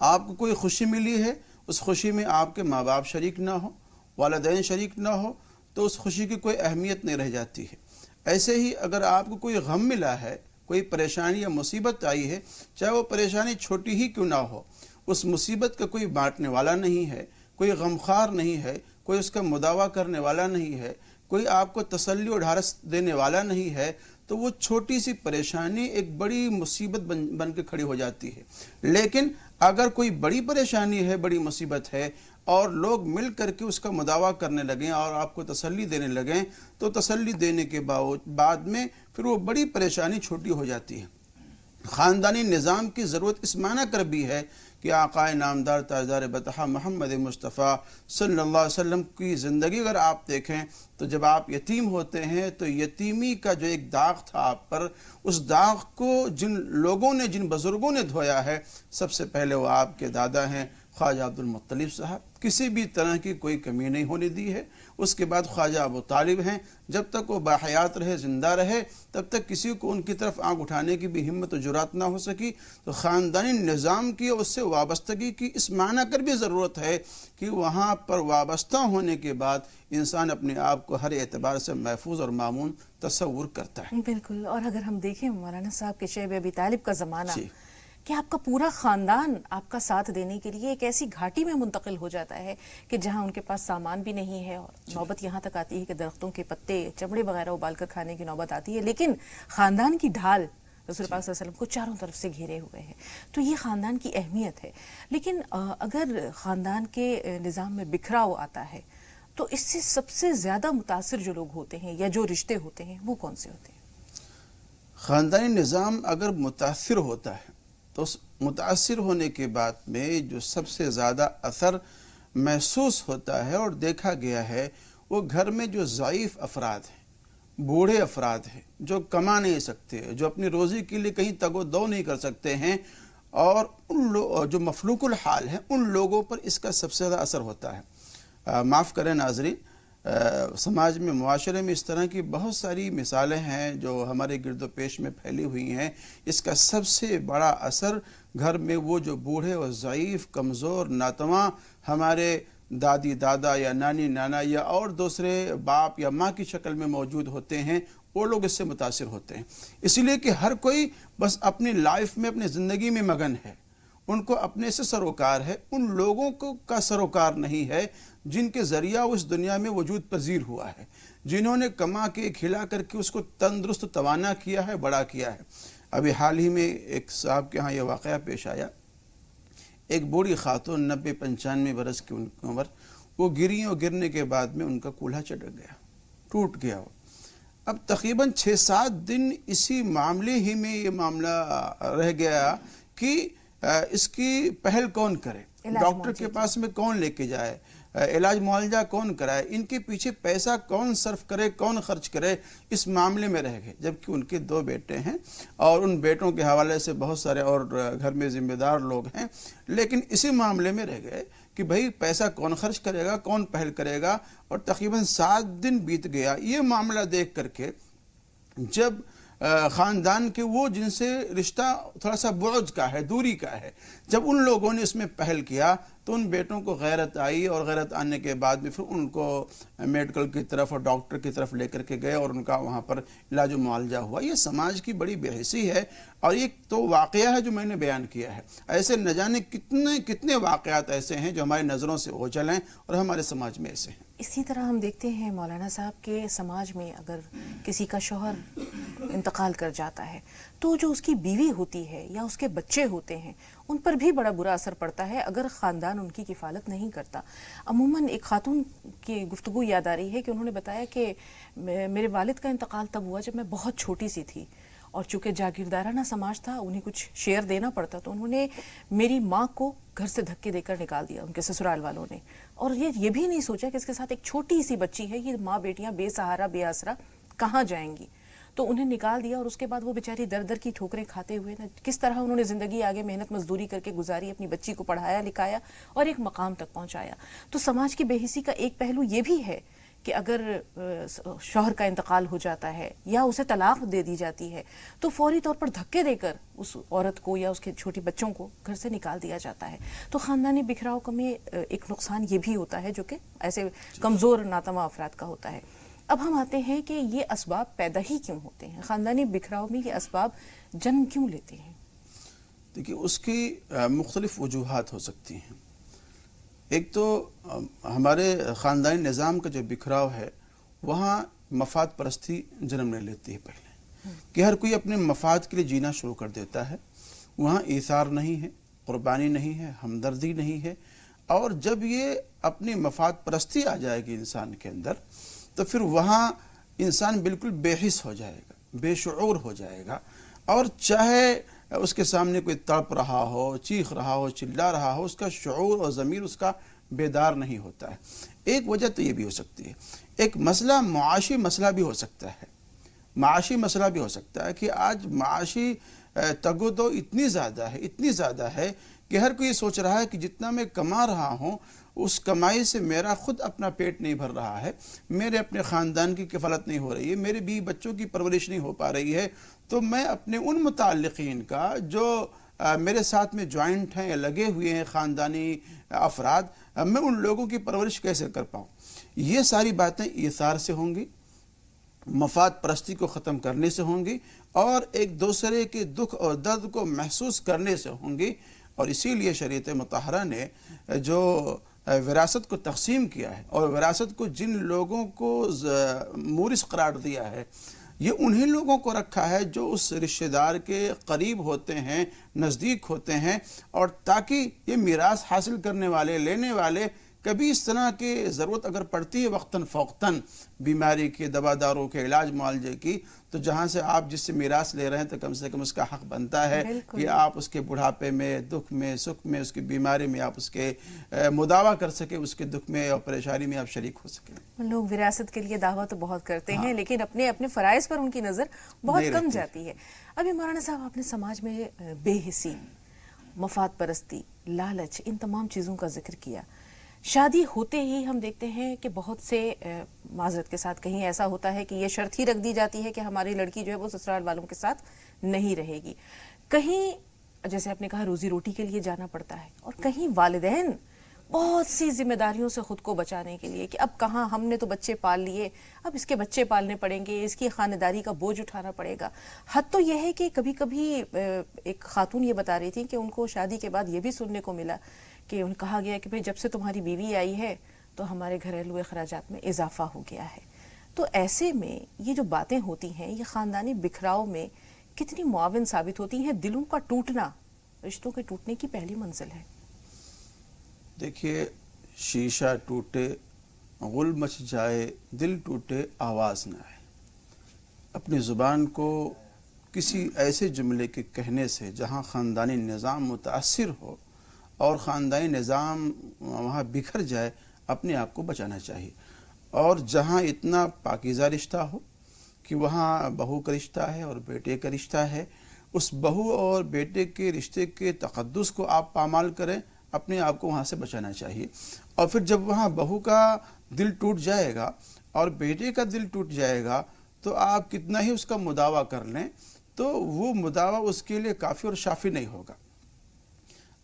آپ کو کوئی خوشی ملی ہے، اس خوشی میں آپ کے ماں باپ شریک نہ ہو، والدین شریک نہ ہو، تو اس خوشی کی کوئی اہمیت نہیں رہ جاتی ہے۔ ایسے ہی اگر آپ کو کوئی غم ملا ہے، کوئی پریشانی یا مصیبت آئی ہے، چاہے وہ پریشانی چھوٹی ہی کیوں نہ ہو، اس مصیبت کا کوئی بانٹنے والا نہیں ہے، کوئی غمخوار نہیں ہے، کوئی اس کا مداوع کرنے والا نہیں ہے، کوئی آپ کو تسلی و ڈھارس دینے والا نہیں ہے، تو وہ چھوٹی سی پریشانی ایک بڑی مصیبت بن کے کھڑی ہو جاتی ہے۔ لیکن اگر کوئی بڑی پریشانی ہے، بڑی مصیبت ہے، اور لوگ مل کر کے اس کا مداوع کرنے لگیں اور آپ کو تسلی دینے لگیں، تو تسلی دینے کے بعد میں پھر وہ بڑی پریشانی چھوٹی ہو جاتی ہے۔ خاندانی نظام کی ضرورت اس معنی کر بھی ہے کہ آقائے نامدار تاجدار بطحہ محمد مصطفیٰ صلی اللہ علیہ وسلم کی زندگی اگر آپ دیکھیں تو جب آپ یتیم ہوتے ہیں تو یتیمی کا جو ایک داغ تھا آپ پر، اس داغ کو جن لوگوں نے، جن بزرگوں نے دھویا ہے، سب سے پہلے وہ آپ کے دادا ہیں خواجہ عبدالمطلب صاحب، کسی بھی طرح کی کوئی کمی نہیں ہونے دی ہے۔ اس کے بعد خواجہ ابو طالب ہیں، جب تک وہ باحیات رہے، زندہ رہے، تب تک کسی کو ان کی طرف آنکھ اٹھانے کی بھی ہمت و جرات نہ ہو سکی۔ تو خاندانی نظام کی اور اس سے وابستگی کی اس معنی کر بھی ضرورت ہے کہ وہاں پر وابستہ ہونے کے بعد انسان اپنے آپ کو ہر اعتبار سے محفوظ اور مامون تصور کرتا ہے۔ بالکل، اور اگر ہم دیکھیں مولانا صاحب کے شیب ابی طالب کا زمانہ، جی، کہ آپ کا پورا خاندان آپ کا ساتھ دینے کے لیے ایک ایسی گھاٹی میں منتقل ہو جاتا ہے کہ جہاں ان کے پاس سامان بھی نہیں ہے، اور نوبت یہاں تک آتی ہے کہ درختوں کے پتے، چمڑے وغیرہ ابال کر کھانے کی نوبت آتی ہے، لیکن خاندان کی ڈھال رسول پاک صلی اللہ علیہ وسلم کو چاروں طرف سے گھیرے ہوئے ہیں۔ تو یہ خاندان کی اہمیت ہے۔ لیکن اگر خاندان کے نظام میں بکھراؤ آتا ہے تو اس سے سب سے زیادہ متاثر جو لوگ ہوتے ہیں یا جو رشتے ہوتے ہیں وہ کون سے ہوتے ہیں؟ خاندانی نظام اگر متاثر ہوتا ہے تو اس متاثر ہونے کے بعد میں جو سب سے زیادہ اثر محسوس ہوتا ہے اور دیکھا گیا ہے، وہ گھر میں جو ضعیف افراد ہیں، بوڑھے افراد ہیں، جو کما نہیں سکتے، جو اپنی روزی کے لیے کہیں تگ و دو نہیں کر سکتے ہیں، اور جو مفلوق الحال ہیں، ان لوگوں پر اس کا سب سے زیادہ اثر ہوتا ہے۔ معاف کریں ناظرین، سماج میں، معاشرے میں اس طرح کی بہت ساری مثالیں ہیں جو ہمارے گرد و پیش میں پھیلی ہوئی ہیں۔ اس کا سب سے بڑا اثر گھر میں وہ جو بوڑھے اور ضعیف، کمزور، ناتواں ہمارے دادی دادا یا نانی نانا یا اور دوسرے باپ یا ماں کی شکل میں موجود ہوتے ہیں، وہ لوگ اس سے متاثر ہوتے ہیں۔ اس لیے کہ ہر کوئی بس اپنی لائف میں، اپنی زندگی میں مگن ہے، ان کو اپنے سے سروکار ہے، ان لوگوں کا سروکار نہیں ہے جن کے ذریعہ اس دنیا میں وجود پذیر ہوا ہے، جنہوں نے کما کے کھلا کر کے اس کو تندرست توانا کیا ہے، بڑا کیا ہے۔ ابھی حال ہی میں ایک صاحب کے ہاں یہ واقعہ پیش آیا، ایک بوڑھی خاتون 90-95 برس کی ان کی عمر، وہ گری اور گرنے کے بعد میں ان کا کولہا چٹک گیا، ٹوٹ گیا۔ وہ اب تقریباً 6-7 دن اسی معاملے ہی میں یہ معاملہ رہ گیا کہ اس کی پہل کون کرے، ڈاکٹر کے پاس میں کون لے کے جائے، علاج معالجہ کون کرائے، ان کے پیچھے پیسہ کون صرف کرے، کون خرچ کرے، اس معاملے میں رہ گئے۔ جبکہ ان کے 2 بیٹے ہیں اور ان بیٹوں کے حوالے سے بہت سارے اور گھر میں ذمہ دار لوگ ہیں، لیکن اسی معاملے میں رہ گئے کہ بھئی پیسہ کون خرچ کرے گا، کون پہل کرے گا۔ اور تقریباً 7 دن بیت گیا۔ یہ معاملہ دیکھ کر کے جب خاندان کے وہ جن سے رشتہ تھوڑا سا بعد کا ہے، دوری کا ہے، جب ان لوگوں نے اس میں پہل کیا تو ان بیٹوں کو غیرت آئی، اور غیرت آنے کے بعد میں پھر ان کو میڈیکل کی طرف اور ڈاکٹر کی طرف لے کر کے گئے اور ان کا وہاں پر علاج و معالجہ ہوا۔ یہ سماج کی بڑی بے حسی ہے، اور یہ تو واقعہ ہے جو میں نے بیان کیا ہے۔ ایسے نہ جانے کتنے واقعات ایسے ہیں جو ہماری نظروں سے اوجھل ہیں اور ہمارے سماج میں ایسے ہیں۔ اسی طرح ہم دیکھتے ہیں مولانا صاحب کے سماج میں اگر کسی کا شوہر انتقال کر جاتا ہے تو جو اس کی بیوی ہوتی ہے یا اس کے بچے ہوتے ہیں ان پر بھی بڑا برا اثر پڑتا ہے اگر خاندان ان کی کفالت نہیں کرتا۔ عموماً ایک خاتون کی گفتگو یاد آ رہی ہے کہ انہوں نے بتایا کہ میرے والد کا انتقال تب ہوا جب میں بہت چھوٹی سی تھی، اور چونکہ جاگیردارانہ سماج تھا، انہیں کچھ شیئر دینا پڑتا، تو انہوں نے میری ماں کو گھر سے دھکے دے کر نکال دیا، ان کے سسرال والوں نے، اور یہ بھی نہیں سوچا کہ اس کے ساتھ ایک چھوٹی سی بچی ہے، یہ ماں بیٹیاں بے سہارا بے آسرا کہاں جائیں گی، تو انہیں نکال دیا۔ اور اس کے بعد وہ بیچاری در در کی ٹھوکریں کھاتے ہوئے کس طرح انہوں نے زندگی آگے محنت مزدوری کر کے گزاری، اپنی بچی کو پڑھایا لکھایا اور ایک مقام تک پہنچایا۔ تو سماج کی بے حسی کا ایک پہلو یہ بھی ہے کہ اگر شوہر کا انتقال ہو جاتا ہے یا اسے طلاق دے دی جاتی ہے تو فوری طور پر دھکے دے کر اس عورت کو یا اس کے چھوٹے بچوں کو گھر سے نکال دیا جاتا ہے. تو خاندانی بکھراؤ میں ایک نقصان یہ بھی ہوتا ہے جو کہ ایسے کمزور ناتواں افراد کا ہوتا ہے. اب ہم آتے ہیں کہ یہ اسباب پیدا ہی کیوں ہوتے ہیں, خاندانی بکھراؤ میں یہ اسباب جنم کیوں لیتے ہیں؟ دیکھیے اس کی مختلف وجوہات ہو سکتی ہیں. ایک تو ہمارے خاندانی نظام کا جو بکھراؤ ہے وہاں مفاد پرستی جنم لے لیتی ہے پہلے, کہ ہر کوئی اپنے مفاد کے لیے جینا شروع کر دیتا ہے. وہاں ایثار نہیں ہے, قربانی نہیں ہے, ہمدردی نہیں ہے. اور جب یہ اپنی مفاد پرستی آ جائے گی انسان کے اندر تو پھر وہاں انسان بالکل بے حس ہو جائے گا, بے شعور ہو جائے گا. اور چاہے اس کے سامنے کوئی تڑپ رہا ہو, چیخ رہا ہو, چلا رہا ہو, اس کا شعور اور ضمیر اس کا بیدار نہیں ہوتا ہے. ایک وجہ تو یہ بھی ہو سکتی ہے. ایک مسئلہ معاشی مسئلہ بھی ہو سکتا ہے. معاشی مسئلہ بھی ہو سکتا ہے کہ آج معاشی تگ و دو اتنی زیادہ ہے کہ ہر کوئی سوچ رہا ہے کہ جتنا میں کما رہا ہوں اس کمائی سے میرا خود اپنا پیٹ نہیں بھر رہا ہے, میرے اپنے خاندان کی کفالت نہیں ہو رہی ہے, میرے بیوی بچوں کی پرورش نہیں ہو پا رہی ہے, تو میں اپنے ان متعلقین کا جو میرے ساتھ میں جوائنٹ ہیں یا لگے ہوئے ہیں خاندانی افراد, میں ان لوگوں کی پرورش کیسے کر پاؤں. یہ ساری باتیں ایثار سے ہوں گی, مفاد پرستی کو ختم کرنے سے ہوں گی, اور ایک دوسرے کے دکھ اور درد کو محسوس کرنے سے ہوں گی. اور اسی لیے شریعت مطہرہ نے جو وراثت کو تقسیم کیا ہے اور وراثت کو جن لوگوں کو مورث قرار دیا ہے, یہ انہی لوگوں کو رکھا ہے جو اس رشتہ دار کے قریب ہوتے ہیں, نزدیک ہوتے ہیں, اور تاکہ یہ میراث حاصل کرنے والے, لینے والے کبھی اس طرح کی ضرورت اگر پڑتی ہے وقتاً فوقتاً بیماری کے, دوا داروں کے, علاج معالجے کی, تو جہاں سے آپ جس سے میراث لے رہے ہیں تو کم سے کم اس کا حق بنتا ہے کہ آپ اس کے بڑھاپے میں, دکھ میں, سکھ میں, اس کی بیماری میں آپ اس کے مداوع کر سکیں, اس کے دکھ میں اور پریشانی میں آپ شریک ہو سکیں. لوگ وراثت کے لیے دعویٰ تو بہت کرتے ہیں لیکن اپنے اپنے فرائض پر ان کی نظر بہت کم جاتی ہے. ابھی مولانا صاحب آپ نے سماج میں بے حسی, مفاد پرستی, لالچ, ان تمام چیزوں کا ذکر کیا. شادی ہوتے ہی ہم دیکھتے ہیں کہ بہت سے معذرت کے ساتھ کہیں ایسا ہوتا ہے کہ یہ شرط ہی رکھ دی جاتی ہے کہ ہماری لڑکی جو ہے وہ سسرال والوں کے ساتھ نہیں رہے گی. کہیں جیسے آپ نے کہا روزی روٹی کے لیے جانا پڑتا ہے, اور کہیں والدین بہت سی ذمہ داریوں سے خود کو بچانے کے لیے کہ اب کہاں, ہم نے تو بچے پال لیے, اب اس کے بچے پالنے پڑیں گے, اس کی خانداری کا بوجھ اٹھانا پڑے گا. حد تو یہ ہے کہ کبھی کبھی ایک خاتون یہ بتا رہی تھی کہ ان کو شادی کے بعد یہ بھی سننے کو ملا کہ ان کہا گیا کہ جب سے تمہاری بیوی آئی ہے تو ہمارے گھریلو اخراجات میں اضافہ ہو گیا ہے. تو ایسے میں یہ جو باتیں ہوتی ہیں یہ خاندانی بکھراؤ میں کتنی معاون ثابت ہوتی ہیں. دلوں کا ٹوٹنا رشتوں کے ٹوٹنے کی پہلی منزل ہے. دیکھیے, شیشہ ٹوٹے غل مچ جائے, دل ٹوٹے آواز نہ آئے. اپنی زبان کو کسی ایسے جملے کے کہنے سے جہاں خاندانی نظام متاثر ہو اور خاندانی نظام وہاں بکھر جائے, اپنے آپ کو بچانا چاہیے. اور جہاں اتنا پاکیزہ رشتہ ہو کہ وہاں بہو کا رشتہ ہے اور بیٹے کا رشتہ ہے, اس بہو اور بیٹے کے رشتے کے تقدس کو آپ پامال کریں, اپنے آپ کو وہاں سے بچانا چاہیے. اور پھر جب وہاں بہو کا دل ٹوٹ جائے گا اور بیٹے کا دل ٹوٹ جائے گا تو آپ کتنا ہی اس کا مداوع کر لیں تو وہ مداوع اس کے لیے کافی اور شافی نہیں ہوگا.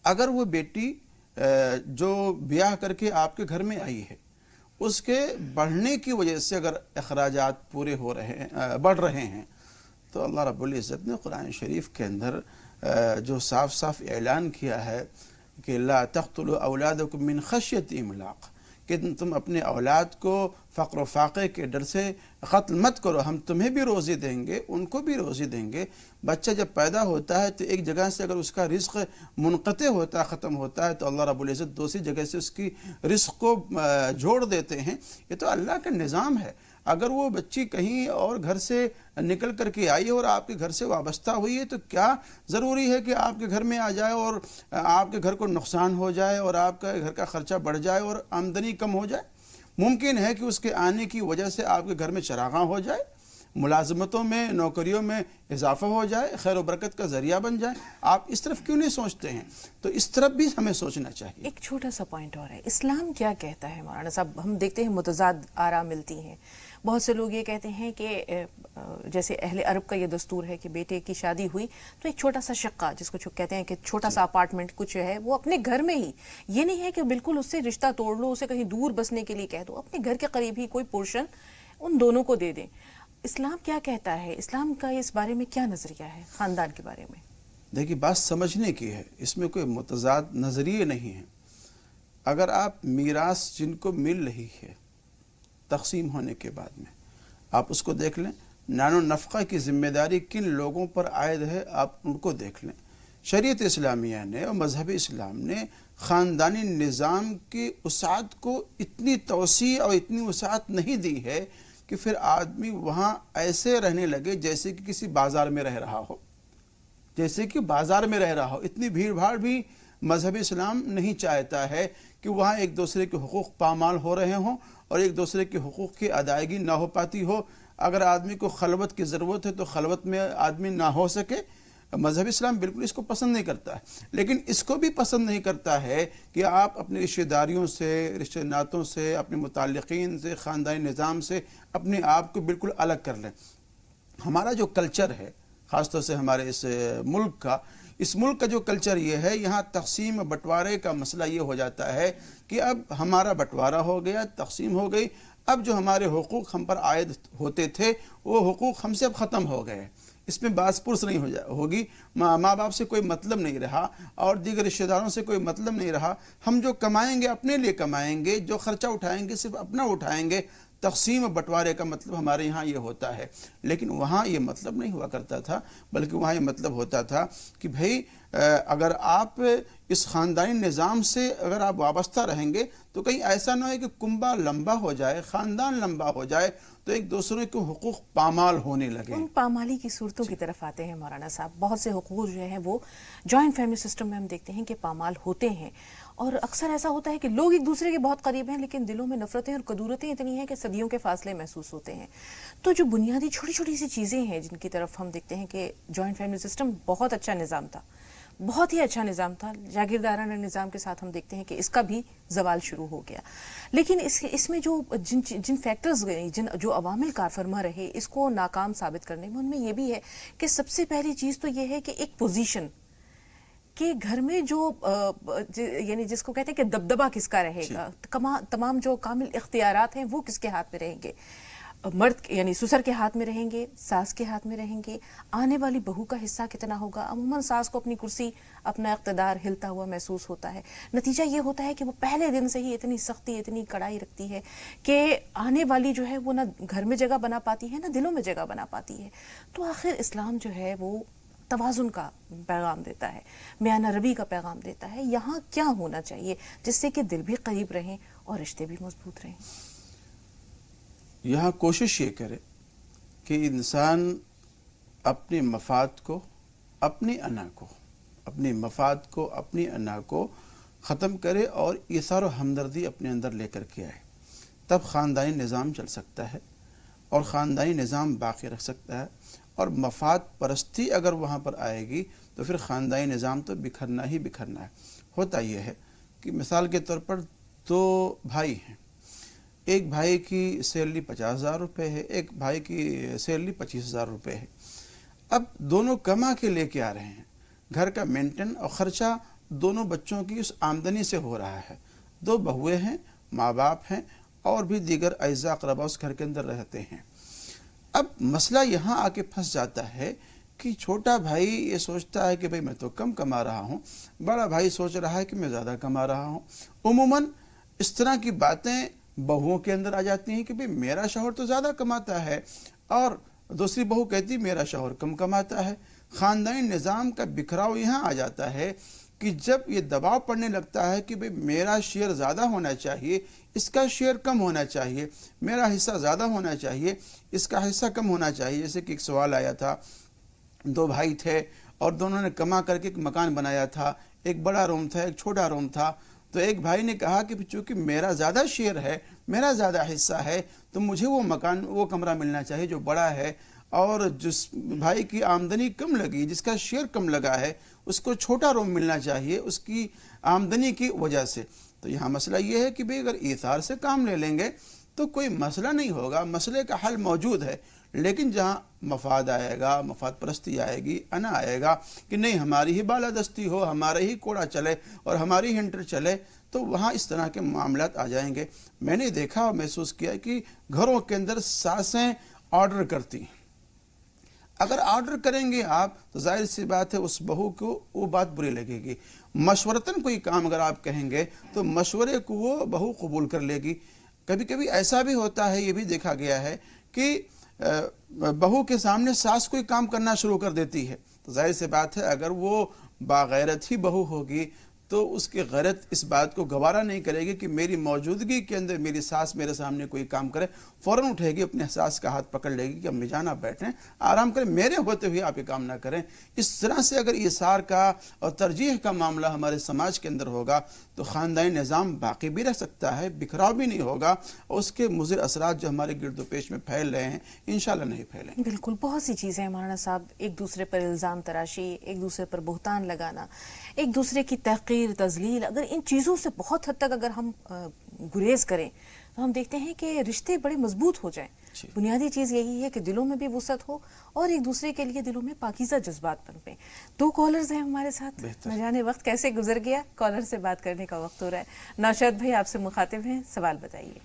اگر وہ بیٹی جو بیاہ کر کے آپ کے گھر میں آئی ہے اس کے بڑھنے کی وجہ سے اگر اخراجات پورے ہو رہے ہیں, بڑھ رہے ہیں, تو اللہ رب العزت نے قرآن شریف کے اندر جو صاف صاف اعلان کیا ہے کہ لا تقتلوا اولادکم من خشیۃ املاق, کہ تم اپنے اولاد کو فقر و فاقے کے ڈر سے قتل مت کرو, ہم تمہیں بھی روزی دیں گے, ان کو بھی روزی دیں گے. بچہ جب پیدا ہوتا ہے تو ایک جگہ سے اگر اس کا رزق منقطع ہوتا ہے, ختم ہوتا ہے, تو اللہ رب العزت دوسری جگہ سے اس کی رزق کو جوڑ دیتے ہیں. یہ تو اللہ کا نظام ہے. اگر وہ بچی کہیں اور گھر سے نکل کر کے آئی اور آپ کے گھر سے وابستہ ہوئی ہے تو کیا ضروری ہے کہ آپ کے گھر میں آ جائے اور آپ کے گھر کو نقصان ہو جائے اور آپ کا گھر کا خرچہ بڑھ جائے اور آمدنی کم ہو جائے؟ ممکن ہے کہ اس کے آنے کی وجہ سے آپ کے گھر میں چراغاں ہو جائے, ملازمتوں میں، نوکریوں میں اضافہ ہو جائے، خیر و برکت کا ذریعہ بن جائے. آپ اس طرف کیوں نہیں سوچتے ہیں؟ تو اس طرف بھی ہمیں سوچنا چاہیے. ایک چھوٹا سا پوائنٹ اور ہے، اسلام کیا کہتا ہے مولانا صاحب؟ ہم دیکھتے ہیں متضاد آراء ملتی ہیں. بہت سے لوگ یہ کہتے ہیں کہ جیسے اہل عرب کا یہ دستور ہے کہ بیٹے کی شادی ہوئی تو ایک چھوٹا سا شقہ، جس کو کہتے ہیں کہ چھوٹا سا اپارٹمنٹ کچھ ہے، وہ اپنے گھر میں ہی، یہ نہیں ہے کہ بالکل اس سے رشتہ توڑ لو، اسے کہیں دور بسنے کے لیے کہہ دو، اپنے گھر کے قریب ہی کوئی پورشن ان دونوں کو دے دیں. اسلام کیا کہتا ہے؟ اسلام کا اس بارے میں کیا نظریہ ہے خاندان کے بارے میں؟ دیکھیے، بات سمجھنے کی ہے، اس میں کوئی متضاد نظریے نہیں ہیں. اگر آپ میراث جن کو مل رہی ہے تقسیم ہونے کے بعد میں، آپ اس کو دیکھ لیں. نان و نفقہ کی ذمہ داری کن لوگوں پر عائد ہے، آپ ان کو دیکھ لیں. شریعت اسلامیہ نے اور مذہب اسلام نے خاندانی نظام کی وسعت کو اتنی توسیع اور اتنی وسعت نہیں دی ہے کہ پھر آدمی وہاں ایسے رہنے لگے جیسے کہ کسی بازار میں رہ رہا ہو، جیسے کہ بازار میں رہ رہا ہو. اتنی بھیڑ بھاڑ بھی مذہب اسلام نہیں چاہتا ہے کہ وہاں ایک دوسرے کے حقوق پامال ہو رہے ہوں اور ایک دوسرے کے حقوق کی ادائیگی نہ ہو پاتی ہو. اگر آدمی کو خلوت کی ضرورت ہے تو خلوت میں آدمی نہ ہو سکے. مذہب اسلام بالکل اس کو پسند نہیں کرتا ہے، لیکن اس کو بھی پسند نہیں کرتا ہے کہ آپ اپنی رشتہ داریوں سے، رشتہ ناتوں سے، اپنے متعلقین سے، خاندانی نظام سے اپنے آپ کو بالکل الگ کر لیں. ہمارا جو کلچر ہے، خاص طور سے ہمارے اس ملک کا جو کلچر یہ ہے، یہاں تقسیم بٹوارے کا مسئلہ یہ ہو جاتا ہے کہ اب ہمارا بٹوارہ ہو گیا، تقسیم ہو گئی، اب جو ہمارے حقوق ہم پر عائد ہوتے تھے وہ حقوق ہم سے اب ختم ہو گئے. اس میں باس پرس نہیں ہوگی، ماں باپ سے کوئی مطلب نہیں رہا اور دیگر رشتہ داروں سے کوئی مطلب نہیں رہا. ہم جو کمائیں گے اپنے لیے کمائیں گے، جو خرچہ اٹھائیں گے صرف اپنا اٹھائیں گے. تقسیم بٹوارے کا مطلب ہمارے یہاں یہ ہوتا ہے، لیکن وہاں یہ مطلب نہیں ہوا کرتا تھا، بلکہ وہاں یہ مطلب ہوتا تھا کہ بھئی اگر آپ اس خاندانی نظام سے اگر آپ وابستہ رہیں گے تو کہیں ایسا نہ ہو کہ کنبہ لمبا ہو جائے، خاندان لمبا ہو جائے تو ایک دوسرے کے حقوق پامال ہونے لگے. ان پامالی کی صورتوں کی طرف آتے ہیں مولانا صاحب. بہت سے حقوق جو ہیں وہ جوائنٹ فیملی سسٹم میں ہم دیکھتے ہیں کہ پامال ہوتے ہیں، اور اکثر ایسا ہوتا ہے کہ لوگ ایک دوسرے کے بہت قریب ہیں لیکن دلوں میں نفرتیں اور کدورتیں اتنی ہیں کہ صدیوں کے فاصلے محسوس ہوتے ہیں. تو جو بنیادی چھوٹی چھوٹی سی چیزیں ہیں جن کی طرف ہم دیکھتے ہیں کہ جوائنٹ فیملی سسٹم بہت اچھا نظام تھا، بہت ہی اچھا نظام تھا، جاگیردارانہ نظام کے ساتھ ہم دیکھتے ہیں کہ اس کا بھی زوال شروع ہو گیا. لیکن اس میں جو جن فیکٹرز جو عوامل کار فرما رہے اس کو ناکام ثابت کرنے میں، ان میں یہ بھی ہے کہ سب سے پہلی چیز تو یہ ہے کہ ایک پوزیشن کہ گھر میں جو یعنی جس کو کہتے ہیں کہ دبدبہ کس کا رہے گا، تمام جو کامل اختیارات ہیں وہ کس کے ہاتھ میں رہیں گے. مرد یعنی سسر کے ہاتھ میں رہیں گے، ساس کے ہاتھ میں رہیں گے، آنے والی بہو کا حصہ کتنا ہوگا. عموماً ساس کو اپنی کرسی، اپنا اقتدار ہلتا ہوا محسوس ہوتا ہے. نتیجہ یہ ہوتا ہے کہ وہ پہلے دن سے ہی اتنی سختی، اتنی کڑائی رکھتی ہے کہ آنے والی جو ہے وہ نہ گھر میں جگہ بنا پاتی ہے نہ دلوں میں جگہ بنا پاتی ہے. تو آخر اسلام جو ہے وہ توازن کا پیغام دیتا ہے، میانہ روی کا پیغام دیتا ہے. یہاں کیا ہونا چاہیے جس سے کہ دل بھی قریب رہیں اور رشتے بھی مضبوط رہیں؟ یہاں کوشش یہ کرے کہ انسان اپنے مفاد کو، اپنی انا کو، اپنے مفاد کو، اپنی انا کو ختم کرے اور ایثار و ہمدردی اپنے اندر لے کر کے آئے. تب خاندانی نظام چل سکتا ہے اور خاندانی نظام باقی رکھ سکتا ہے. اور مفاد پرستی اگر وہاں پر آئے گی تو پھر خاندانی نظام تو بکھرنا ہی بکھرنا ہے. ہوتا یہ ہے کہ مثال کے طور پر دو بھائی ہیں، ایک بھائی کی سیلری 50,000 روپے ہے، ایک بھائی کی سیلری 25,000 روپے ہے. اب دونوں کما کے لے کے آ رہے ہیں، گھر کا مینٹین اور خرچہ دونوں بچوں کی اس آمدنی سے ہو رہا ہے. دو بہویں ہیں، ماں باپ ہیں اور بھی دیگر اعزاء اقربا اس گھر کے اندر رہتے ہیں. اب مسئلہ یہاں آ کے پھنس جاتا ہے کہ چھوٹا بھائی یہ سوچتا ہے کہ بھئی میں تو کم کما رہا ہوں، بڑا بھائی سوچ رہا ہے کہ میں زیادہ کما رہا ہوں. عموماً اس طرح کی باتیں بہوؤں کے اندر آ جاتی ہیں کہ بھئی میرا شوہر تو زیادہ کماتا ہے، اور دوسری بہو کہتی میرا شوہر کم کماتا ہے. خاندانی نظام کا بکھراؤ یہاں آ جاتا ہے کہ جب یہ دباؤ پڑنے لگتا ہے کہ بھئی میرا شیئر زیادہ ہونا چاہیے، اس کا شیئر کم ہونا چاہیے، میرا حصہ زیادہ ہونا چاہیے، اس کا حصہ کم ہونا چاہیے. جیسے کہ ایک سوال آیا تھا، دو بھائی تھے اور دونوں نے کما کر کے ایک مکان بنایا تھا، ایک بڑا روم تھا، ایک چھوٹا روم تھا. تو ایک بھائی نے کہا کہ چونکہ میرا زیادہ شیئر ہے، میرا زیادہ حصہ ہے، تو مجھے وہ مکان، وہ کمرہ ملنا چاہیے جو بڑا ہے، اور جس بھائی کی آمدنی کم لگی، جس کا شیئر کم لگا ہے، اس کو چھوٹا روم ملنا چاہیے اس کی آمدنی کی وجہ سے۔ تو یہاں مسئلہ یہ ہے کہ بھئی اگر ایثار سے کام لے لیں گے تو کوئی مسئلہ نہیں ہوگا، مسئلے کا حل موجود ہے، لیکن جہاں مفاد آئے گا، مفاد پرستی آئے گی، انا آئے گا کہ نہیں ہماری ہی بالادستی ہو، ہمارے ہی کوڑا چلے اور ہماری ہنٹر چلے، تو وہاں اس طرح کے معاملات آ جائیں گے۔ میں نے دیکھا اور محسوس کیا کہ گھروں کے اندر ساسیں آرڈر کرتی ہیں۔ اگر آرڈر کریں گے آپ تو ظاہر سی بات ہے اس بہو کو وہ بات بری لگے گی۔ مشورتاً کوئی کام اگر آپ کہیں گے تو مشورے کو وہ بہو قبول کر لے گی۔ کبھی کبھی ایسا بھی ہوتا ہے، یہ بھی دیکھا گیا ہے کہ بہو کے سامنے ساس کوئی کام کرنا شروع کر دیتی ہے، تو ظاہر سی بات ہے اگر وہ باغیرت ہی بہو ہوگی تو اس کی غیرت اس بات کو گوارا نہیں کرے گی کہ میری موجودگی کے اندر میری ساس میرے سامنے کوئی کام کرے، فوراً اٹھے گی، اپنے ساس کا ہاتھ پکڑ لے گی کہ امی جان آپ بیٹھیں، آرام کریں، میرے ہوتے ہوئے آپ یہ کام نہ کریں۔ اس طرح سے اگر ایثار کا اور ترجیح کا معاملہ ہمارے سماج کے اندر ہوگا تو خاندانی نظام باقی بھی رہ سکتا ہے، بکھراؤ بھی نہیں ہوگا، اور اس کے مضر اثرات جو ہمارے گرد و پیش میں پھیل رہے ہیں انشاءاللہ نہیں پھیلیں گے۔ بالکل، بہت سی چیزیں ہیں مولانا صاحب، ایک دوسرے پر الزام تراشی، ایک دوسرے پر بہتان لگانا، ایک دوسرے کی تحقیر، تذلیل، اگر ان چیزوں سے بہت حد تک اگر ہم گریز کریں تو ہم دیکھتے ہیں کہ رشتے بڑے مضبوط ہو جائیں۔ بنیادی چیز یہی ہے کہ دلوں میں بھی وسعت ہو اور ایک دوسرے کے لیے دلوں میں پاکیزہ جذبات پنپیں۔ 2 کالرز ہیں ہمارے ساتھ، نہ جانے وقت کیسے گزر گیا، کالر سے بات کرنے کا وقت ہو رہا ہے۔ نوشاد بھائی آپ سے مخاطب ہیں، سوال بتائیے۔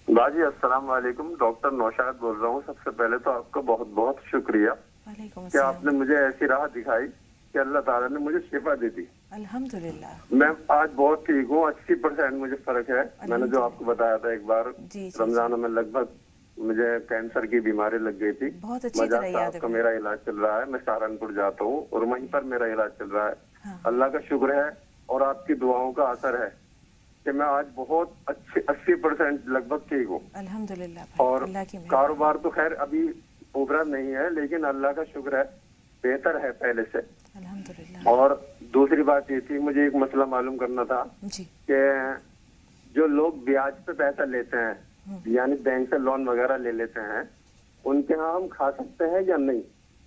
باجی السلام علیکم، ڈاکٹر نوشاد بول رہا ہوں۔ سب سے پہلے تو آپ کا بہت بہت شکریہ وعلیکم کہ آپ السلام۔ نے مجھے ایسی راہ دکھائی کہ اللہ تعالیٰ نے مجھے شفا دی تھی۔ الحمدللہ، میں آج بہت ٹھیک ہوں، 80% مجھے فرق ہے۔ میں نے جو آپ کو بتایا تھا ایک بار جی رمضان میں لگ بھگ مجھے کینسر کی بیماری لگ گئی تھی، بہت اچھی طرح یاد صاحب ہے کا میرا علاج چل رہا ہے، میں سہارنپور جاتا ہوں اور وہیں پر میرا علاج چل رہا ہے۔ اللہ کا شکر ہے اور آپ کی دعاؤں کا اثر ہے کہ میں آج بہت اچھے 80% لگ بھگ ٹھیک ہوں۔ الحمدللہ اور اللہ کی مہر۔ کاروبار تو خیر ابھی ابھرا نہیں ہے لیکن اللہ کا شکر ہے بہتر ہے پہلے سے۔ الحمدللہ۔ اور دوسری بات یہ تھی، مجھے ایک مسئلہ معلوم کرنا تھا جی، کہ جو لوگ بیاج پہ پیسہ لیتے ہیں یعنی بینک سے لون وغیرہ لے لیتے ہیں، ان کے ہاں ہم کھا سکتے ہیں یا نہیں؟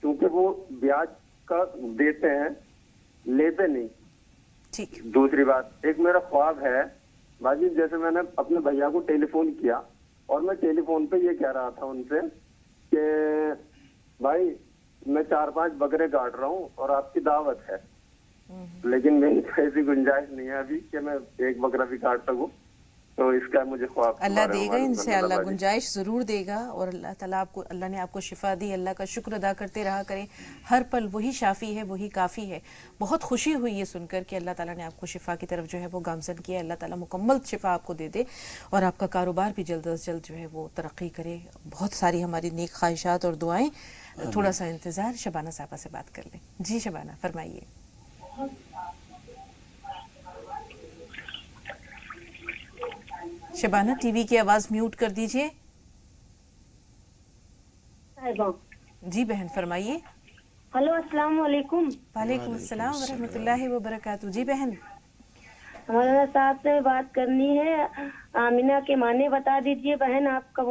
کیونکہ وہ بیاج کا دیتے ہیں، لیتے نہیں۔ ٹھیک۔ دوسری بات، ایک میرا خواب ہے باجی، جیسے میں نے اپنے بھیا کو ٹیلی فون کیا اور میں ٹیلی فون پہ یہ کہہ رہا تھا ان سے کہ بھائی میں 4-5 بکرے کاٹ رہا ہوں اور آپ کی دعوت ہے، لیکن میری ایسی گنجائش نہیں ہے ابھی کہ میں 1 بکرا بھی کاٹ سکوں، تو اس کا مجھے خواب اللہ دے گا انشاءاللہ، گنجائش ضرور دے گا، اور اللہ تعالیٰ آپ کو، اللہ نے آپ کو شفا دی، اللہ کا شکر ادا کرتے رہا کریں ہر پل، وہی شافی ہے، وہی کافی ہے۔ بہت خوشی ہوئی یہ سن کر کہ اللہ تعالیٰ نے آپ کو شفا کی طرف جو ہے وہ گامزن کیا۔ اللہ تعالیٰ مکمل شفا آپ کو دے دے اور آپ کا کاروبار بھی جلد از جلد جو ہے وہ ترقی کرے۔ بہت ساری ہماری نیک خواہشات اور دعائیں۔ تھوڑا سا انتظار، شبانہ صاحبہ سے بات کر لیں۔ جی شبانہ فرمائیے۔ شبانہ ٹی وی کی آواز میوٹ کر دیجئے۔ جی بہن فرمائیے۔ ہلو السلام علیکم۔ وعلیکم السلام ورحمۃ اللہ وبرکاتہ۔ جی بہن۔ مولانا صاحب سے بات کرنی ہے، آمینہ کے معنی بتا دیجئے بہن، آپ کا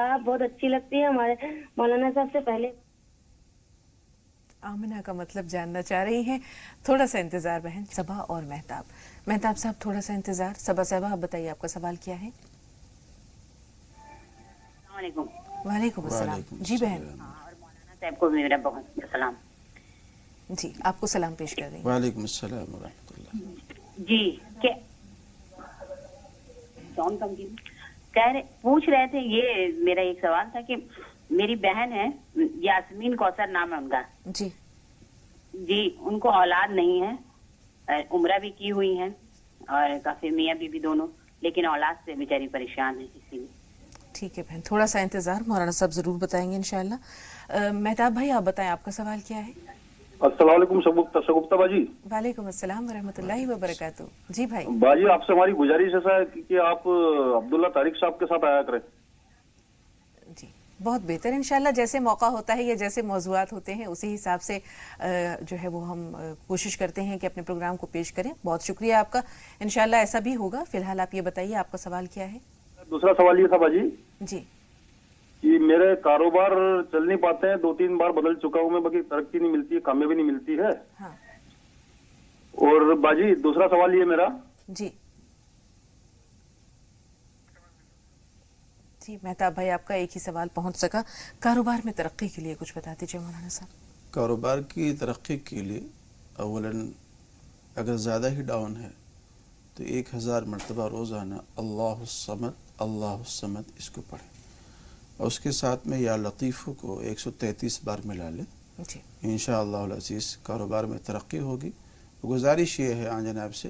آپ بہت اچھی لگتی ہے ہمارے مولانا صاحب سے پہلے۔ آمینہ کا مطلب جاننا چاہ رہی ہیں، تھوڑا سا انتظار بہن۔ صبا اور مہتاب، مہتاب صاحب تھوڑا سا انتظار۔ صبا صاحبہ آپ بتائیے آپ کا سوال کیا ہے؟ السلام علیکم۔ وعلیکم السلام۔ جی بہن۔ اور مولانا صاحب کو میرا بہت سلام۔ جی آپ کو سلام پیش کر رہی ہیں۔ وعلیکم السلام ورحمۃ اللہ۔ جی پوچھ رہے تھے، یہ میرا ایک سوال تھا کہ میری بہن ہے یاسمین کوثر نام ہے ان کا، جی جی ان کو اولاد نہیں ہے، عمرہ بھی کی ہوئی ہیں اور کافی میاں بیوی دونوں، لیکن اولاد سے بیچاری پریشان ہے اسی لیے۔ ٹھیک ہے بہن، تھوڑا سا انتظار، مولانا صاحب ضرور بتائیں گے انشاءاللہ۔ مہتاب بھائی آپ بتائیں آپ کا سوال کیا ہے؟ السلام علیکم شگفتہ باجی۔ وعلیکم السلام ورحمۃ اللہ وبرکاتہ۔ جی بھائی۔ باجی آپ سے ہماری گزارش ایسا ہے کہ آپ عبداللہ طارق صاحب کے ساتھ آیا کریں۔ جی بہت بہتر. انشاءاللہ جیسے موقع ہوتا ہے یا جیسے موضوعات ہوتے ہیں اسی حساب سے جو ہے وہ ہم کوشش کرتے ہیں کہ اپنے پروگرام کو پیش کریں. بہت شکریہ آپ کا. انشاءاللہ ایسا بھی ہوگا. فی الحال آپ یہ بتائیے آپ کا سوال کیا ہے؟ دوسرا سوال یہ تھا باجی جی. کہ میرے کاروبار چل نہیں پاتے ہیں, 2-3 بار بدل چکا ہوں میں, باقی ترقی نہیں ملتی ہے, کامیابی نہیں ملتی ہے. ہاں اور باجی دوسرا سوال یہ میرا جی جی مہتاب بھائی آپ کا ایک ہی سوال پہنچ سکا. کاروبار میں ترقی کے لیے کچھ بتا دیجیے مولانا صاحب. کاروبار کی ترقی کے لیے اولاً اگر زیادہ ہی ڈاؤن ہے تو 1000 مرتبہ روزانہ اللہ الصمد اس کو پڑھیں, اور اس کے ساتھ میں یا لطیفو کو 133 بار ملا لیں. جی انشاءاللہ العزیز کاروبار میں ترقی ہوگی. گزارش یہ ہے آن جناب سے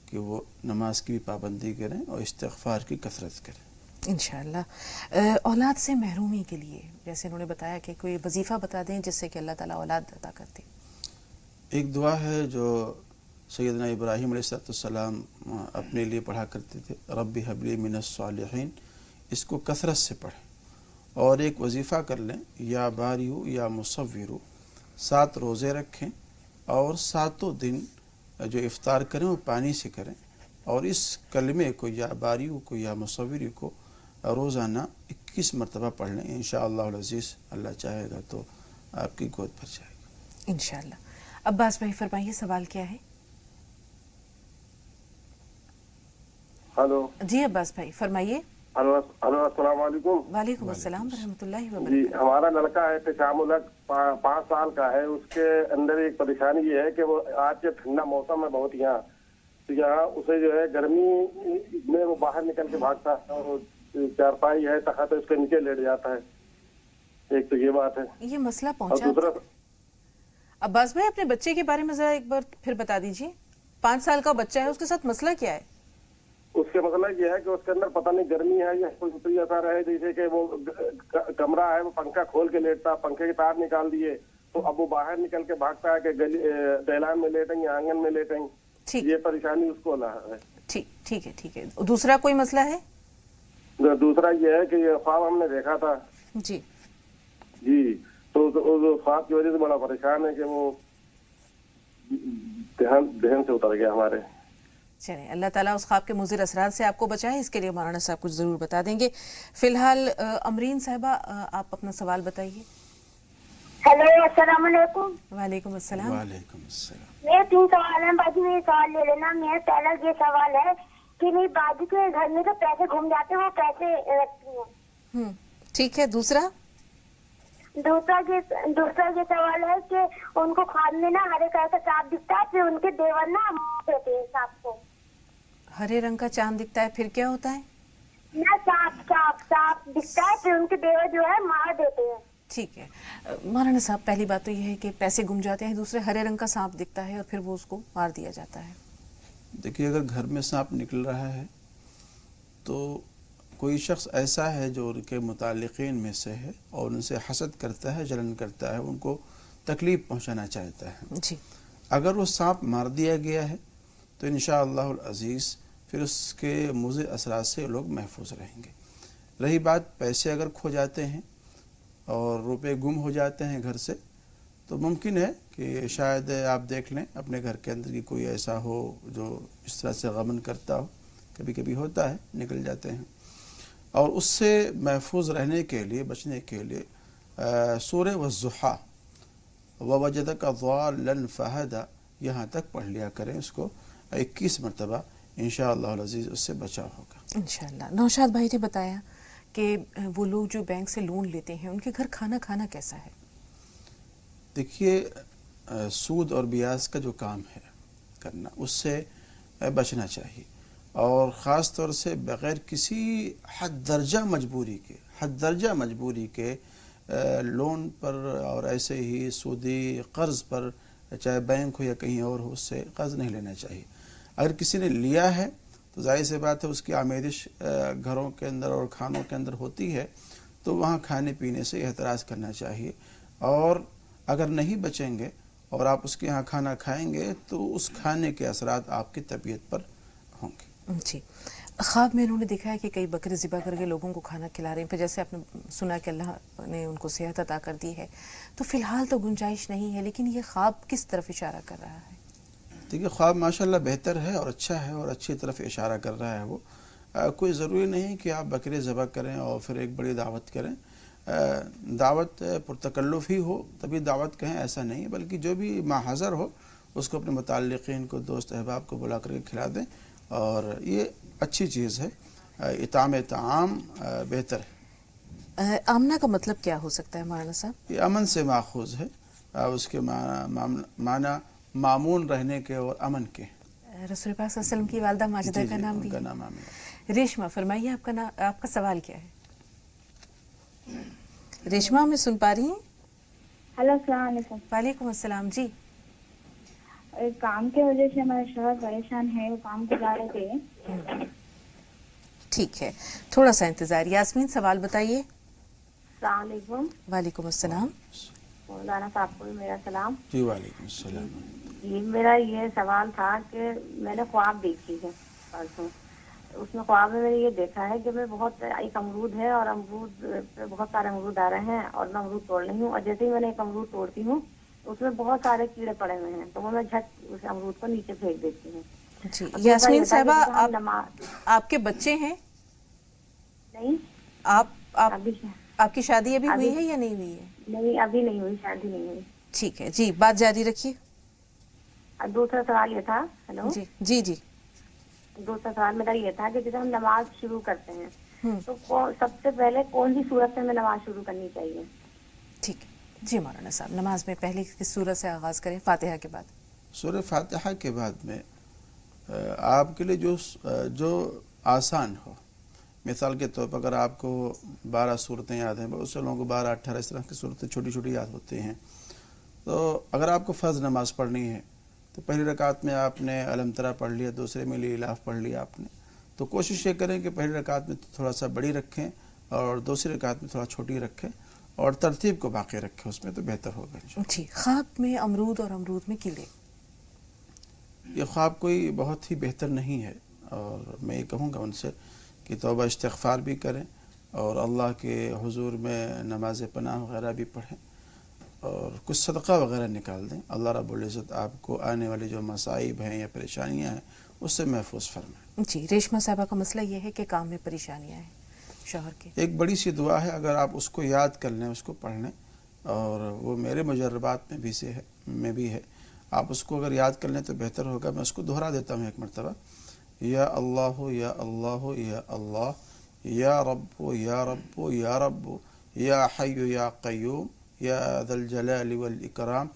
کہ وہ نماز کی بھی پابندی کریں اور استغفار کی کثرت کریں. انشاءاللہ. اولاد سے محرومی کے لیے جیسے انہوں نے بتایا کہ کوئی وظیفہ بتا دیں جس سے کہ اللہ تعالیٰ اولاد عطا کرتے. ایک دعا ہے جو سیدنا ابراہیم علیہ السلام اپنے لیے پڑھا کرتے تھے, رب ہب لی من الصالحین. اس کو کثرت سے پڑھیں. اور ایک وظیفہ کر لیں, یا باریو یا مصورو, 7 روزے رکھیں اور 7 دن جو افطار کریں وہ پانی سے کریں, اور اس کلمے کو یا باریو کو یا مصوری کو روزانہ 21 مرتبہ پڑھ لیں. انشاءاللہ العزیز اللہ چاہے گا تو آپ کی گود بھر جائے گی انشاءاللہ. عباس بھائی فرمائیے سوال کیا ہے؟ ہلو جی عباس بھائی فرمائیے. ہلو السلام علیکم. وعلیکم السلام ورحمۃ اللہ جی وبرکاتہ. ہمارا لڑکا ہے احتشام الحق 5 سال کا ہے. اس کے اندر ایک پریشانی یہ ہے کہ وہ آج کے ٹھنڈا موسم ہے بہت یہاں, تو یہاں اسے جو ہے گرمی میں وہ باہر نکل کے بھاگتا ہے اور چارپائی ہے تخت ہے اس کے نیچے لیٹ جاتا ہے. ایک تو یہ بات ہے. یہ مسئلہ اور پہنچا دوسرا عباس بھائی اپنے بچے کے بارے میں ذرا ایک بار پھر بتا دیجیے. 5 سال کا بچہ ہے, اس کے ساتھ مسئلہ کیا ہے؟ اس کے مسئلہ یہ ہے کہ اس کے اندر پتہ نہیں گرمی ہے یا کوئی ایسا رہے جیسے کہ وہ کمرہ ہے وہ پنکھا کھول کے لیٹتا, پنکھے کے تار نکال دیے تو اب وہ باہر نکل کے بھاگتا ہے کہ گلی دہلان میں لیٹیں یا آنگن میں لیٹیں. یہ پریشانی اس کو ہے. ٹھیک ہے. دوسرا کوئی مسئلہ ہے؟ دوسرا یہ ہے کہ یہ خواب ہم نے دیکھا تھا. جی تو خواب کی وجہ سے بڑا پریشان ہے کہ وہ دہن سے اتر گیا ہمارے. چلیں اللہ تعالیٰ اس خواب کے مضر اثرات سے آپ کو بچائے. اس کے لیے مولانا صاحب کچھ ضرور بتا دیں گے. فی الحال امرین صاحبہ آپ اپنا سوال بتائیے. ہیلو السلام علیکم. وعلیکم السلام. وعلیکم السلام. میرے 3 سوال ہیں باجی, میرے سوال لے لینا. میرا پہلا یہ سوال ہے کہ میری باجی کے گھر میں تو پیسے گھوم جاتے ہیں, وہ پیسے رکھتی ہیں. ٹھیک ہے. دوسرا یہ سوال ہے کہ ان کو خواب میں نا ہرے کلر کا سانپ دکھتا ہے, پھر ان کے دیور نا دیتے ہیں سانپ کو. ہرے رنگ کا چاند دکھتا ہے, پھر کیا ہوتا ہے؟ نا سانپ دکھتا ہے, پھر ان کے دیور جو ہے مار دیتے ہیں. ٹھیک ہے مولانا صاحب, پہلی بات تو یہ ہے کہ پیسے گم جاتے ہیں, دوسرے ہرے رنگ کا سانپ دکھتا ہے اور پھر وہ اس کو مار دیا جاتا ہے. دیکھیے اگر گھر میں سانپ نکل رہا ہے تو کوئی شخص ایسا ہے جو ان کے متعلقین میں سے ہے اور ان سے حسد کرتا ہے, جلن کرتا ہے, ان کو تکلیف پہنچانا چاہتا ہے. جی اگر وہ سانپ مار دیا گیا ہے تو انشاءاللہ العزیز پھر اس کے مضر اثرات سے لوگ محفوظ رہیں گے. رہی بات پیسے اگر کھو جاتے ہیں اور روپے گم ہو جاتے ہیں گھر سے, تو ممکن ہے کہ شاید آپ دیکھ لیں اپنے گھر کے اندر کی کوئی ایسا ہو جو اس طرح سے غمن کرتا ہو, کبھی کبھی ہوتا ہے, نکل جاتے ہیں. اور اس سے محفوظ رہنے کے لیے, بچنے کے لیے سورہ والضحیٰ ووجدک ضالا فہدی یہاں تک پڑھ لیا کریں. اس کو 21 مرتبہ انشاءاللہ العزیز اس سے بچاؤ ہوگا انشاءاللہ. نوشاد بھائی نے بتایا کہ وہ لوگ جو بینک سے لون لیتے ہیں ان کے گھر کھانا کیسا ہے؟ دیکھیے سود اور بیاج کا جو کام ہے کرنا, اس سے بچنا چاہیے, اور خاص طور سے بغیر کسی حد درجہ مجبوری کے لون پر اور ایسے ہی سودی قرض پر, چاہے بینک ہو یا کہیں اور ہو, اس سے قرض نہیں لینا چاہیے. اگر کسی نے لیا ہے تو ظاہر سی بات ہے اس کی آمیزش گھروں کے اندر اور کھانوں کے اندر ہوتی ہے, تو وہاں کھانے پینے سے احتراز کرنا چاہیے. اور اگر نہیں بچیں گے اور آپ اس کے یہاں کھانا کھائیں گے تو اس کھانے کے اثرات آپ کی طبیعت پر ہوں گے. جی خواب میں انہوں نے دیکھا ہے کہ کئی بکرے ذبح کر کے لوگوں کو کھانا کھلا رہے ہیں، پھر جیسے آپ نے سنا کہ اللہ نے ان کو صحت عطا کر دی ہے، تو فی الحال تو گنجائش نہیں ہے، لیکن یہ خواب کس طرف اشارہ کر رہا ہے؟ دیکھیے خواب ماشاءاللہ بہتر ہے اور اچھا ہے اور اچھی طرف اشارہ کر رہا ہے وہ. کوئی ضروری نہیں کہ آپ بکرے ذبح کریں اور پھر ایک بڑی دعوت کریں. دعوت پرتکلف ہی ہو تبھی دعوت کہیں ایسا نہیں، بلکہ جو بھی ماحضر ہو اس کو اپنے متعلقین کو، دوست احباب کو بلا کر کے کھلا دیں، اور یہ اچھی چیز ہے. اطعام طعام بہتر ہے. آمنہ کا مطلب کیا ہو سکتا ہے مولانا صاحب؟ یہ امن سے ماخوذ ہے، اس کے معنی مامون رہنے کے اور امن کے. رسول پاک صلی اللہ علیہ وسلم کی والدہ ماجدہ کا نام بھی ان کا ہے. نام آمنہ. ریشما، فرمائیے آپ کا سوال کیا ہے؟ ریشما میں سن پا رہی ہیں؟ ہلو، السلام علیکم. وعلیکم السلام. جی کام کی وجہ سے ہمارے شوہر پریشان ہے، وہ کام کو جا رہے تھے. ٹھیک ہے، تھوڑا سا انتظار. یاسمین سوال بتائیے. السلام علیکم. وعلیکم السلام. مولانا صاحب کو بھی میرا سلام. جی وعلیکم السلام. جی میرا یہ سوال تھا کہ میں نے خواب دیکھی ہے پرسوں. اس میں خواب میں نے یہ دیکھا ہے کہ میں بہت ایک امرود ہے اور امرود پہ بہت سارے امرود آ رہے ہیں اور میں امرود توڑ رہی ہوں، اور جیسے ہی میں نے ایک امرود توڑتی ہوں اس میں بہت سارے کیڑے پڑے ہوئے ہیں، تو وہ میں جھٹ اس امرود کو نیچے پھینک دیتی ہوں. جی یاسمین صاحبہ، آپ کے بچے ہیں؟ نہیں. آپ کی شادی ابھی ہوئی ہے یا نہیں ہوئی ہے؟ نہیں، ابھی نہیں ہوئی، شادی نہیں ہوئی. ٹھیک ہے جی، بات جاری رکھیے. دوسرا سوال یہ تھا. ہلو جی جی جی. دوسرا سوال میرا یہ تھا کہ جب ہم نماز شروع کرتے ہیں تو سب سے پہلے کون سی صورت سے ہمیں نماز شروع کرنی چاہیے؟ ٹھیک ہے جی مولانا صاحب، نماز میں پہلے کس صورت سے آغاز کریں؟ فاتحہ کے بعد. سورہ فاتحہ کے بعد میں آپ کے لیے جو آسان ہو. مثال کے طور پر اگر آپ کو 12 صورتیں یاد ہیں، بہت سے لوگوں کو 12 18 اس طرح کی صورتیں چھوٹی چھوٹی یاد ہوتی ہیں، تو اگر آپ کو فرض نماز پڑھنی ہے تو پہلی رکعت میں آپ نے الم ترا پڑھ لیا، دوسرے میں لیلاف پڑھ لیا آپ نے، تو کوشش یہ کریں کہ پہلی رکعت میں تھوڑا سا بڑی رکھیں اور دوسری رکعت میں تھوڑا چھوٹی رکھیں اور ترتیب کو باقی رکھیں، اس میں تو بہتر ہوگا. جی خواب میں امرود اور امرود میں کیڑے، یہ خواب کوئی بہت ہی بہتر نہیں ہے، اور میں یہ کہوں گا ان سے کہ توبہ استغفار بھی کریں اور اللہ کے حضور میں نماز پناہ وغیرہ بھی پڑھیں اور کچھ صدقہ وغیرہ نکال دیں. اللہ رب العزت آپ کو آنے والی جو مصائب ہیں یا پریشانیاں ہیں اس سے محفوظ فرمائیں. جی ریشما صاحبہ کا مسئلہ یہ ہے کہ کام میں پریشانیاں ہیں شوہر کے. ایک بڑی سی دعا ہے، اگر آپ اس کو یاد کر لیں، اس کو پڑھ لیں، اور وہ میرے مجربات میں بھی ہے، آپ اس کو اگر یاد کر لیں تو بہتر ہوگا. میں اس کو دہرا دیتا ہوں ایک مرتبہ. یا اللہ یا اللہ یا اللہ یا رب یا رب یا رب یا حی یا قیوم یا ذا الجلال والاکرام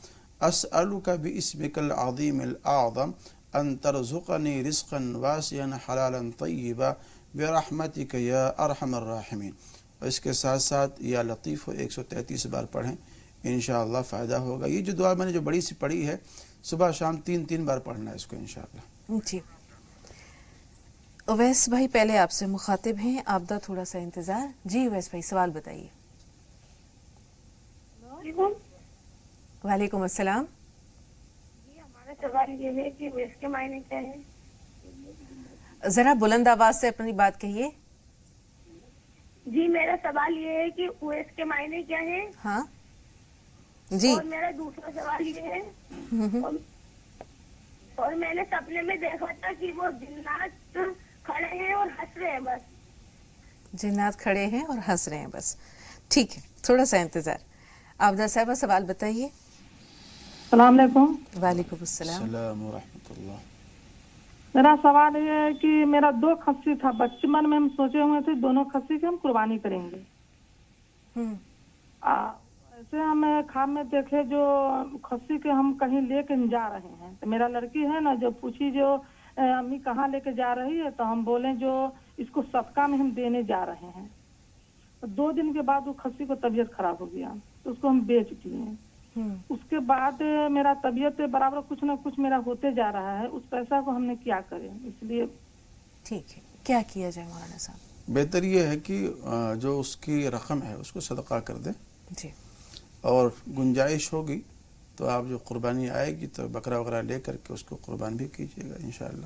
اسألک باسمک العظیم الاعظم ان ترزقنی رزقا واسعا حلالا طیبا برحمتک یا ارحم الراحمین. اور اس کے ساتھ ساتھ یا لطیف 133 بار پڑھیں، انشاءاللہ فائدہ ہوگا. یہ جو دعا میں نے جو بڑی سی پڑھی ہے، صبح شام 3 بار پڑھنا ہے اس کو انشاءاللہ. جی اویس بھائی پہلے آپ سے مخاطب ہیں، آپ دا تھوڑا سا انتظار. جی اویس بھائی سوال بتائیے. وعلیکم السلام. جی ہمارا سوال یہ ہے کہ اویس کے معنی کیا ہے؟ ذرا بلند آواز سے اپنی بات کہیے. جی میرا سوال یہ ہے کہ اویس کے معنی کیا ہے؟ ہاں جی. اور میرا دوسرا سوال یہ ہے، اور میں نے سپنے میں دیکھا تھا کہ وہ جنات کھڑے ہیں اور ہنس رہے ہیں بس. جنات کھڑے ہیں اور ہنس رہے ہیں بس. ٹھیک ہے تھوڑا سا انتظار. آبدہ صاحبہ سوال بتائیے. السلام علیکم. وعلیکم السلام. السلام ورحمۃ اللہ. میرا سوال یہ ہے کہ میرا 2 خصی تھا، بچپن میں ہم سوچے ہوئے تھے دونوں خصی کی ہم قربانی کریں گے. ایسے ہمیں خواب میں دیکھے جو خصی کے ہم کہیں لے کے جا رہے ہیں، تو میرا لڑکی ہے نا جو پوچھی جو امی کہاں لے کے جا رہی ہے، تو ہم بولیں جو اس کو صدقہ میں ہم دینے جا رہے ہیں. 2 دن کے بعد وہ خصی کو طبیعت خراب ہو گیا تو اس کو ہم بیچ دیے. اس کے بعد میرا طبیعت برابر کچھ نہ کچھ میرا ہوتے جا رہا ہے، اس پیسہ کو ہم نے کیا کریں، اس لیے. ٹھیک ہے کیا کیا جائے مولانا صاحب؟ بہتر یہ ہے کہ جو اس کی رقم ہے اس کو صدقہ کر دیں. جی. اور گنجائش ہوگی تو آپ جو قربانی آئے گی تو بکرا وغیرہ لے کر کے اس کو قربان بھی کیجیے گا انشاءاللہ.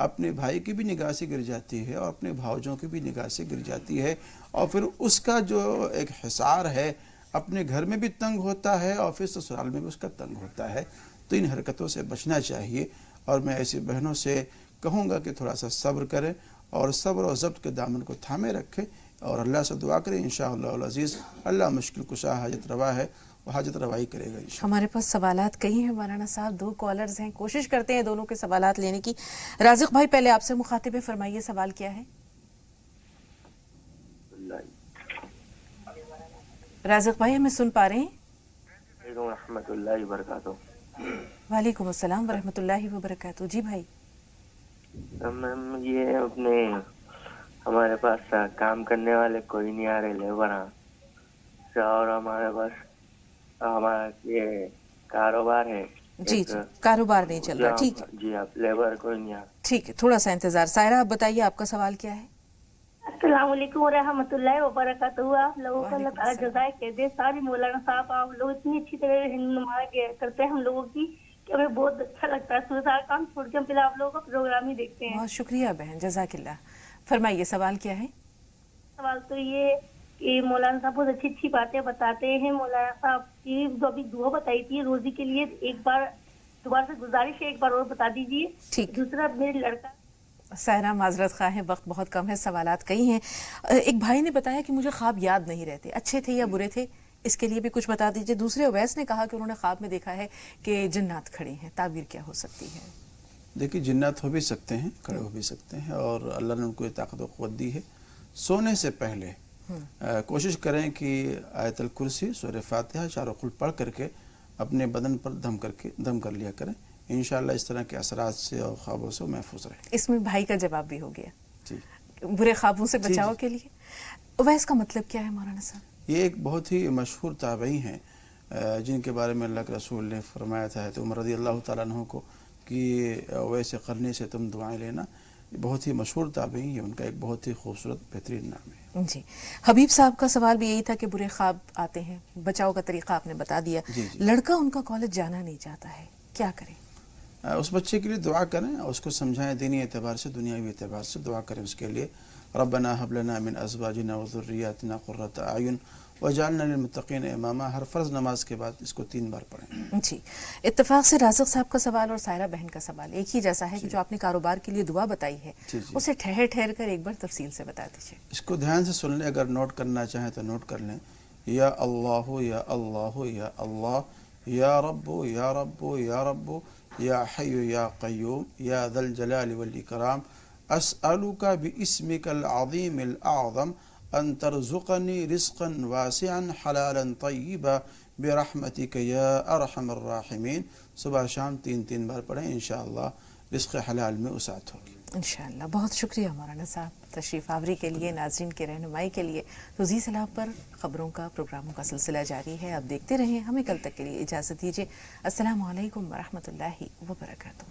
اپنے بھائی کی بھی نگاہ سے گر جاتی ہے اور اپنے بھاؤجوں کی بھی نگاہ سے گر جاتی ہے، اور پھر اس کا جو ایک حصار ہے اپنے گھر میں بھی تنگ ہوتا ہے اور پھر سسرال میں بھی اس کا تنگ ہوتا ہے۔ تو ان حرکتوں سے بچنا چاہیے، اور میں ایسی بہنوں سے کہوں گا کہ تھوڑا سا صبر کریں اور صبر و ضبط کے دامن کو تھامے رکھیں، اور اللہ سے دعا کریں انشاءاللہ العزیز اللہ مشکل کشا حاجت روا ہے، وہ حاجت روائی کرے گا انشاءاللہ۔ ہمارے پاس سوالات کئی ہیں مولانا صاحب، 2 کالرز ہیں، کوشش کرتے ہیں دونوں کے سوالات لینے کی۔ رازق بھائی پہلے آپ سے مخاطب ہے، فرمائیے سوال کیا ہے؟ رازق بھائی ہمیں سن پا رہے ہیں؟ ورحمۃ اللہ وبرکاتہ۔ وعلیکم السلام ورحمۃ اللہ وبرکاتہ۔ جی بھائی، میم یہ اپنے ہمارے پاس کام کرنے والے کوئی نہیں آ رہے، لیبر ہیں، اور ہمارے پاس ہمارا یہ کاروبار ہے۔ جی جی، کاروبار نہیں چل رہا، ٹھیک ہے جی، آپ لیبر کوئی نہیں آ رہا۔ ٹھیک ہے، تھوڑا سا انتظار۔ سائرہ آپ بتائیے آپ کا سوال کیا ہے؟ السلام علیکم ورحمۃ اللہ وبرکاتہ۔ آپ لوگوں کو اللہ تعالیٰ جزائے خیر دے۔ ساری مولانا صاحب آپ لوگ اتنی اچھی طرح رہنمائی کرتے ہیں ہم لوگوں کی کہ ہمیں بہت اچھا لگتا ہے۔ صبح سارا کام چھوڑ کے ہم پہلے آپ لوگوں کا پروگرام ہی دیکھتے ہیں۔ بہت شکریہ بہن، جزاک اللہ۔ فرمائیے سوال کیا ہے؟ سوال تو یہ ہے کہ مولانا صاحب بہت اچھی اچھی باتیں بتاتے ہیں۔ مولانا صاحب کی جو ابھی دعا بتائی تھی روزی کے لیے، ایک بار دوبارہ سے گزارش ہے، ایک بار اور بتا دیجیے۔ ٹھیک۔ دوسرا میرے لڑکا سائرہ معذرت خواہ ہیں، وقت بہت کم ہے، سوالات کئی ہیں۔ ایک بھائی نے بتایا کہ مجھے خواب یاد نہیں رہتے، اچھے تھے یا برے تھے، اس کے لیے بھی کچھ بتا دیجئے۔ دوسرے اویس نے کہا کہ انہوں نے خواب میں دیکھا ہے کہ جنات کھڑے ہیں، تعبیر کیا ہو سکتی ہے؟ دیکھیے جنات ہو بھی سکتے ہیں، کھڑے ہو بھی سکتے ہیں، اور اللہ نے ان کو یہ طاقت و قوت دی ہے۔ سونے سے پہلے کوشش کریں کہ آیت الکرسی، سورہ فاتحہ، چاروں قل پڑھ کر کے اپنے بدن پر دم کر لیا کریں، انشاءاللہ اس طرح کے اثرات سے اور خوابوں سے محفوظ رہیں۔ اس میں بھائی کا جواب بھی ہو گیا، جی، برے خوابوں سے بچاؤ کے لیے۔ اویس کا مطلب کیا ہے مولانا صاحب؟ یہ ایک بہت ہی مشہور تابعی ہیں جن کے بارے میں اللہ کے رسول نے فرمایا تھا حضرت عمر رضی اللہ تعالیٰ عنہ کو کہ اویس قرنی سے تم دعائیں لینا۔ یہ بہت ہی مشہور تابعی ہیں، ان کا ایک بہت ہی خوبصورت بہترین نام ہے۔ جی، حبیب صاحب کا سوال بھی یہی تھا کہ برے خواب آتے ہیں، بچاؤ کا طریقہ آپ نے بتا دیا۔ لڑکا ان کا کالج جانا نہیں چاہتا ہے، کیا کریں؟ اس بچے کے لیے دعا کریں اور اس کو سمجھائیں، دینی اعتبار سے دنیاوی اعتبار سے دعا کریں اس کے لیے۔ ربنا هب لنا من ازواجنا وذرياتنا قرة اعین واجعلنا للمتقین اماما، ہر فرض نماز کے بعد اس کو 3 بار پڑھیں۔ جی، اتفاق سے رازق صاحب کا سوال اور سائرہ بہن کا سوال ایک ہی جیسا ہے کہ جو آپ نے کاروبار کے لیے دعا بتائی ہے اسے ٹھہر کر ایک بار تفصیل سے بتا دیجیے۔ اس کو دھیان سے سن لیں، اگر نوٹ کرنا چاہیں تو نوٹ کر لیں۔ یا اللہ یا اللہ یا اللہ، یا رب یا رب یا رب، یا حی یا قیوم یا ذا الجلال والاکرام، اسألک باسمک العظیم الاعظم ان ترزقنی رزقا واسعا حلالا طیبا برحمتک یا ارحم الراحمین۔ صبح شام 3 بار پڑھیں، انشاءاللہ رزق حلال میں وسعت ہوگی انشاءاللہ۔ بہت شکریہ مولانا صاحب تشریف آوری کے لیے، ناظرین کے رہنمائی کے لیے۔ تو زی سلام پر خبروں کا، پروگراموں کا سلسلہ جاری ہے، آپ دیکھتے رہیں۔ ہمیں کل تک کے لیے اجازت دیجیے۔ السلام علیکم ورحمۃ اللہ وبرکاتہ۔